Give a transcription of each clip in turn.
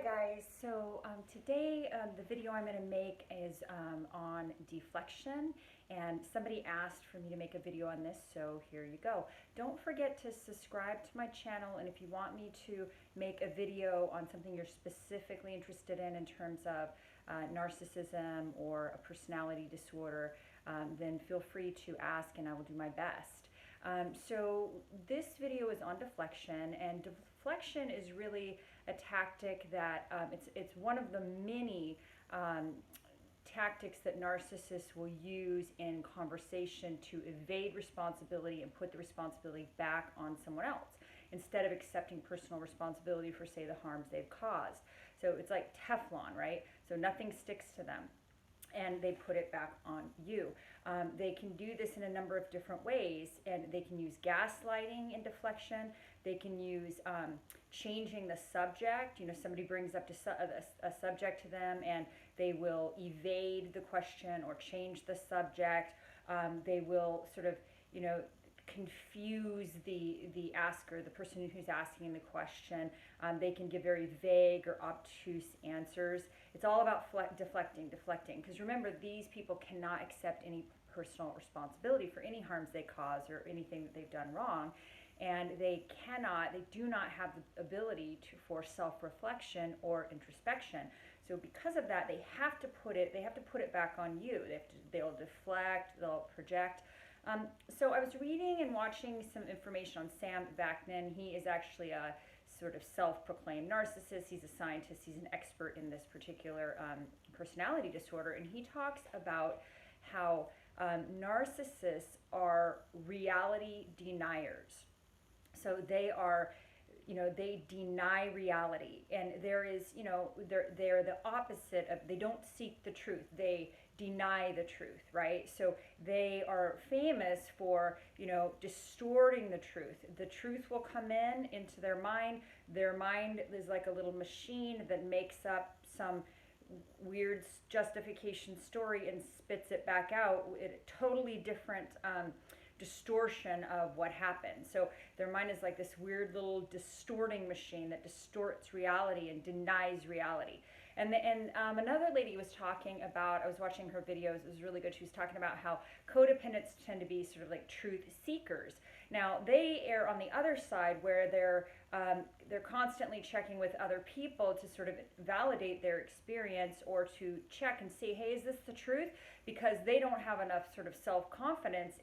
guys, so today the video I'm going to make is on deflection, and somebody asked for me to make a video on this, so here you go. Don't forget to subscribe to my channel, and if you want me to make a video on something you're specifically interested in terms of narcissism or a personality disorder, then feel free to ask and I will do my best. So this video is on deflection, and deflection is really a tactic that it's one of the many tactics that narcissists will use in conversation to evade responsibility and put the responsibility back on someone else instead of accepting personal responsibility for, say, the harms they've caused. So it's like Teflon, right? So nothing sticks to them, and they put it back on you. They can do this in a number of different ways, and they can use gaslighting in deflection. They can use changing the subject. You know, somebody brings up a subject to them, and they will evade the question or change the subject. They will sort of, you know, confuse the asker, the person who's asking the question. They can give very vague or obtuse answers. It's all about deflecting, because remember, these people cannot accept any personal responsibility for any harms they cause or anything that they've done wrong, and they do not have the ability for self-reflection or introspection. So because of that, they have to put it back on you. They'll deflect, they'll project. So I was reading and watching some information on Sam Vaknin. He is actually a sort of self-proclaimed narcissist. He's a scientist. He's an expert in this particular personality disorder. And he talks about how narcissists are reality deniers. So they are, you know, they deny reality. And there is, you know, they're the opposite of, they don't seek the truth. They deny the truth, right? So they are famous for, you know, distorting the truth. The truth will come into their mind. Their mind is like a little machine that makes up some weird justification story and spits it back out. A totally different distortion of what happened. So their mind is like this weird little distorting machine that distorts reality and denies reality. And another lady was talking about, I was watching her videos, it was really good. She was talking about how codependents tend to be sort of like truth seekers. Now, they err on the other side, where they're constantly checking with other people to sort of validate their experience or to check and see, hey, is this the truth? Because they don't have enough sort of self-confidence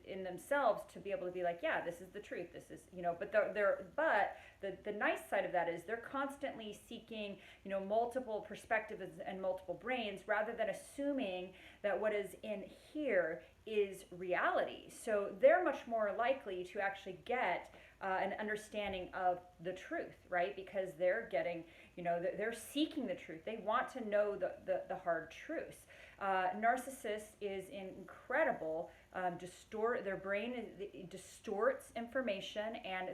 in themselves to be able to be like, yeah, this is the truth. This is, you know, but the nice side of that is they're constantly seeking, you know, multiple perspectives and multiple brains, rather than assuming that what is in here is reality. So they're much more likely to actually get an understanding of the truth, right? Because they're getting, you know, they're seeking the truth. They want to know the hard truths. Narcissist is incredible. Their brain distorts information, and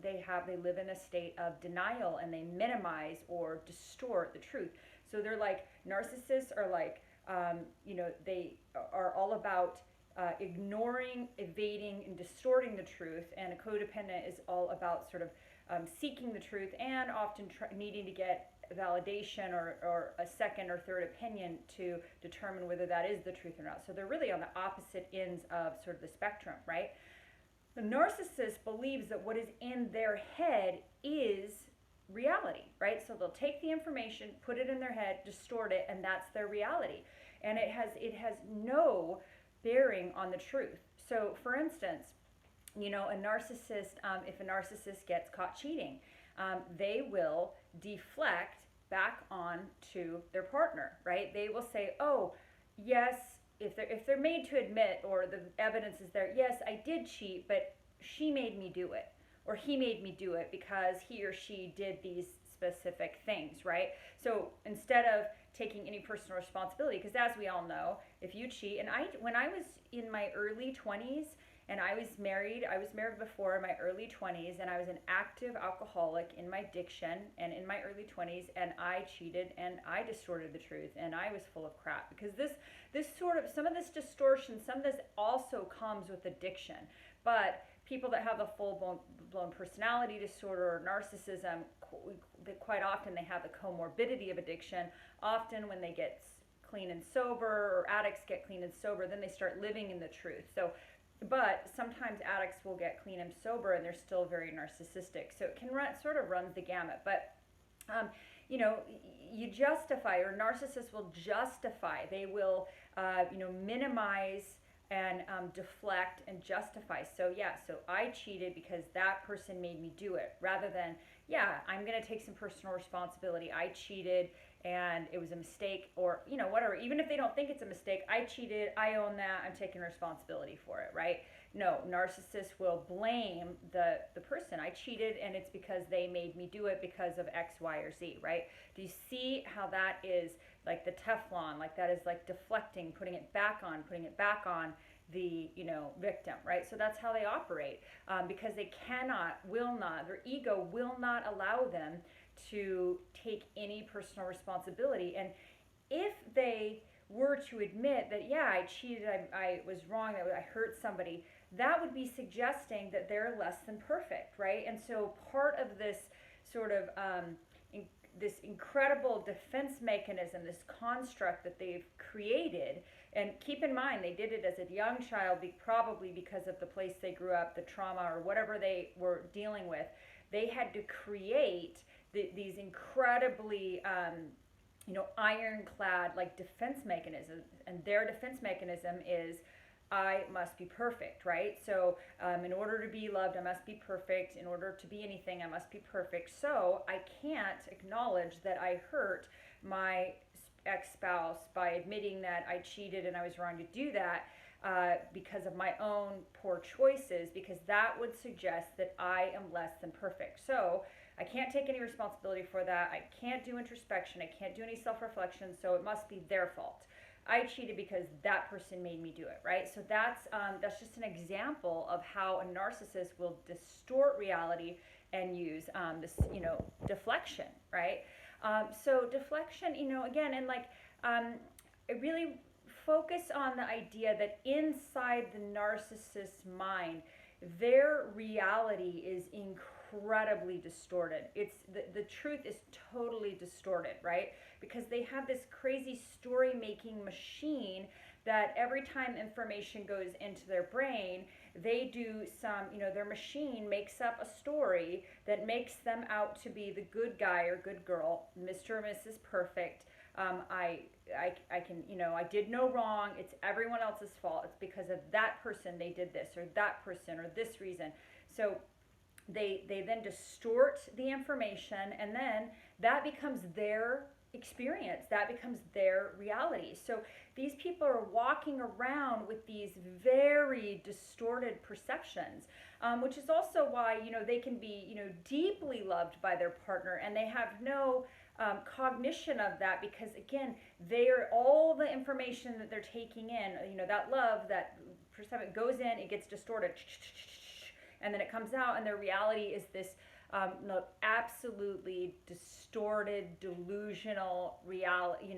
they live in a state of denial, and they minimize or distort the truth. So they're like, narcissists are like, you know, they are all about ignoring, evading, and distorting the truth, and a codependent is all about sort of seeking the truth and often needing to get validation or a second or third opinion to determine whether that is the truth or not. So they're really on the opposite ends of sort of the spectrum, right? The narcissist believes that what is in their head is reality, right? So they'll take the information, put it in their head, distort it, and that's their reality. And it has no bearing on the truth. So for instance, you know, if a narcissist gets caught cheating, they will deflect back on to their partner, right? They will say, oh, yes, if they're made to admit, or the evidence is there, yes, I did cheat, but she made me do it, or he made me do it because he or she did these specific things, right? So instead of taking any personal responsibility, because as we all know, if you cheat, and when I was in my early 20s, and I was married before in my early 20s, and I was an active alcoholic in my addiction and in my early 20s, and I cheated and I distorted the truth, and I was full of crap, because some of this distortion, some of this also comes with addiction. But people that have the full-blown personality disorder or narcissism, quite often they have the comorbidity of addiction. Often when they get clean and sober, or addicts get clean and sober, then they start living in the truth. So, but sometimes addicts will get clean and sober and they're still very narcissistic. So it can sort of runs the gamut. But you justify, or narcissists will justify. They will, minimize and deflect and justify. So I cheated because that person made me do it, rather than, I'm going to take some personal responsibility. I cheated and it was a mistake, or whatever. Even if they don't think it's a mistake, I cheated, I own that, I'm taking responsibility for it, right? No, narcissists will blame the person. I cheated and it's because they made me do it because of X, Y, or Z, right? Do you see how that is like the Teflon, like that is like deflecting, putting it back on the victim, right? So that's how they operate, because they will not, their ego will not allow them to take any personal responsibility. And if they were to admit that, I cheated, I was wrong, I hurt somebody, that would be suggesting that they're less than perfect, right? And so part of this sort of this incredible defense mechanism, this construct that they've created, and keep in mind they did it as a young child, probably because of the place they grew up, the trauma, or whatever they were dealing with. They had to create these incredibly ironclad like defense mechanisms, and their defense mechanism is, I must be perfect, right? So in order to be loved, I must be perfect. In order to be anything, I must be perfect. So I can't acknowledge that I hurt my ex-spouse by admitting that I cheated and I was wrong to do that, because of my own poor choices, because that would suggest that I am less than perfect. So I can't take any responsibility for that. I can't do introspection. I can't do any self-reflection. So it must be their fault. I cheated because that person made me do it, right? So that's just an example of how a narcissist will distort reality and use this, deflection, right? So deflection, again, and I really focus on the idea that inside the narcissist's mind, their reality is incredibly distorted. It's the truth is totally distorted, right? Because they have this crazy story-making machine that every time information goes into their brain, they do some, their machine makes up a story that makes them out to be the good guy or good girl, Mr. or Mrs. Perfect. I did no wrong. It's everyone else's fault. It's because of that person they did this, or that person, or this reason. So they then distort the information, and then that becomes their experience, that becomes their reality. So these people are walking around with these very distorted perceptions, which is also why they can be deeply loved by their partner, and they have no cognition of that, because again, all the information that they're taking in, that love, that perception goes in, it gets distorted, and then it comes out, and their reality is this absolutely distorted, delusional reality,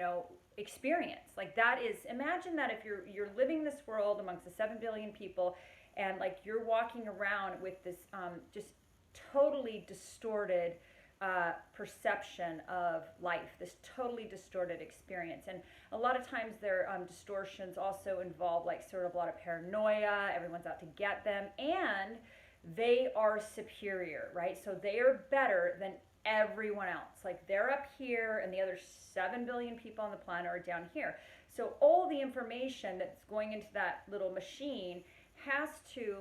experience. Like that is, imagine that if you're living this world amongst the 7 billion people, and like you're walking around with this just totally distorted perception of life, this totally distorted experience. And a lot of times their distortions also involve like sort of a lot of paranoia, everyone's out to get them, and they are superior, right? So they are better than everyone else. Like they're up here and the other 7 billion people on the planet are down here. So all the information that's going into that little machine has to,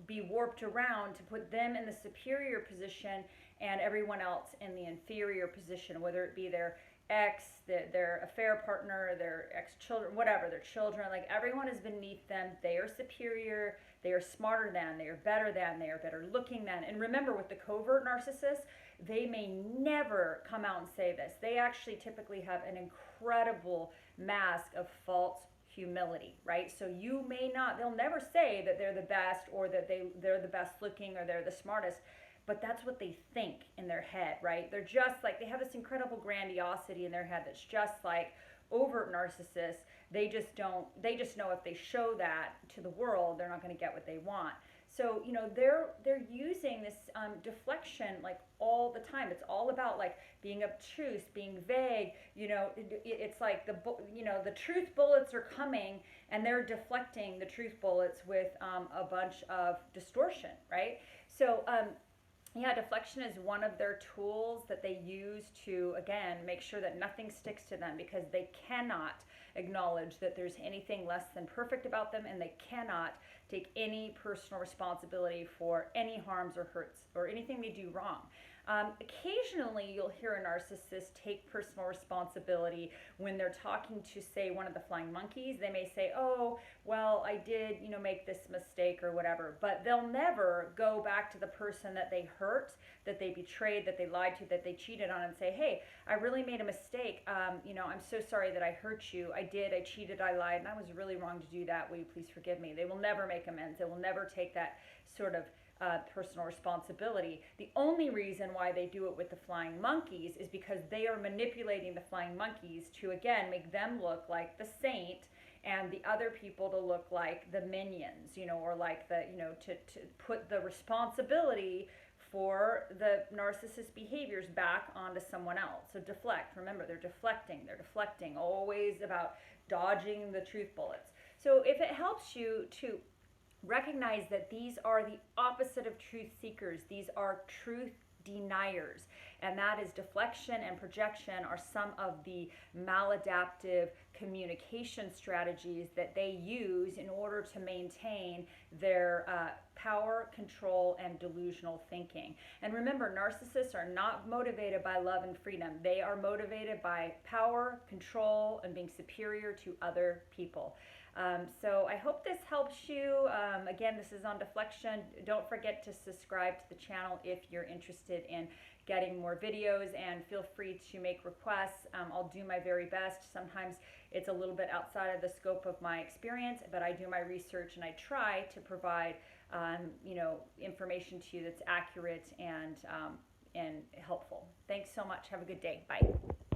be warped around to put them in the superior position and everyone else in the inferior position, whether it be their ex, their affair partner, their ex-children, whatever, their children. Like everyone is beneath them. They are superior. They are smarter than, they are better than, they are better looking than. And remember, with the covert narcissists, they may never come out and say this. They actually typically have an incredible mask of false humility, right? So they'll never say that they're the best, or that they're the best looking, or they're the smartest, but that's what they think in their head, right? They're just like, they have this incredible grandiosity in their head that's just like overt narcissists. They just know if they show that to the world, they're not going to get what they want. So, you know, they're using this deflection like all the time. It's all about like being obtuse, being vague. You know, it's like the truth bullets are coming, and they're deflecting the truth bullets with a bunch of distortion, right? So, yeah, deflection is one of their tools that they use to, again, make sure that nothing sticks to them, because they cannot acknowledge that there's anything less than perfect about them, and they cannot take any personal responsibility for any harms or hurts or anything they do wrong. Occasionally, you'll hear a narcissist take personal responsibility when they're talking to, say, one of the flying monkeys. They may say, "Oh, well, I did, you know, make this mistake or whatever," but they'll never go back to the person that they hurt, that they betrayed, that they lied to, that they cheated on, and say, "Hey, I really made a mistake. You know, I'm so sorry that I hurt you. I cheated, I lied, and I was really wrong to do that. Will you please forgive me?" They will never make amends. They will never take that sort of personal responsibility. The only reason why they do it with the flying monkeys is because they are manipulating the flying monkeys to, again, make them look like the saint, and the other people to look like the minions, you know, or like the, you know, to put the responsibility for the narcissist behaviors back onto someone else. So deflect, remember, they're deflecting, always about dodging the truth bullets. So if it helps you to recognize that these are the opposite of truth seekers, these are truth deniers, and that is deflection and projection are some of the maladaptive communication strategies that they use in order to maintain their power, control, and delusional thinking. And remember, narcissists are not motivated by love and freedom. They are motivated by power, control, and being superior to other people. So I hope this helps you. Again, this is on deflection. Don't forget to subscribe to the channel if you're interested in getting more videos, and feel free to make requests. I'll do my very best. Sometimes it's a little bit outside of the scope of my experience, but I do my research and I try to provide you know, information to you that's accurate and helpful. Thanks so much. Have a good day. Bye.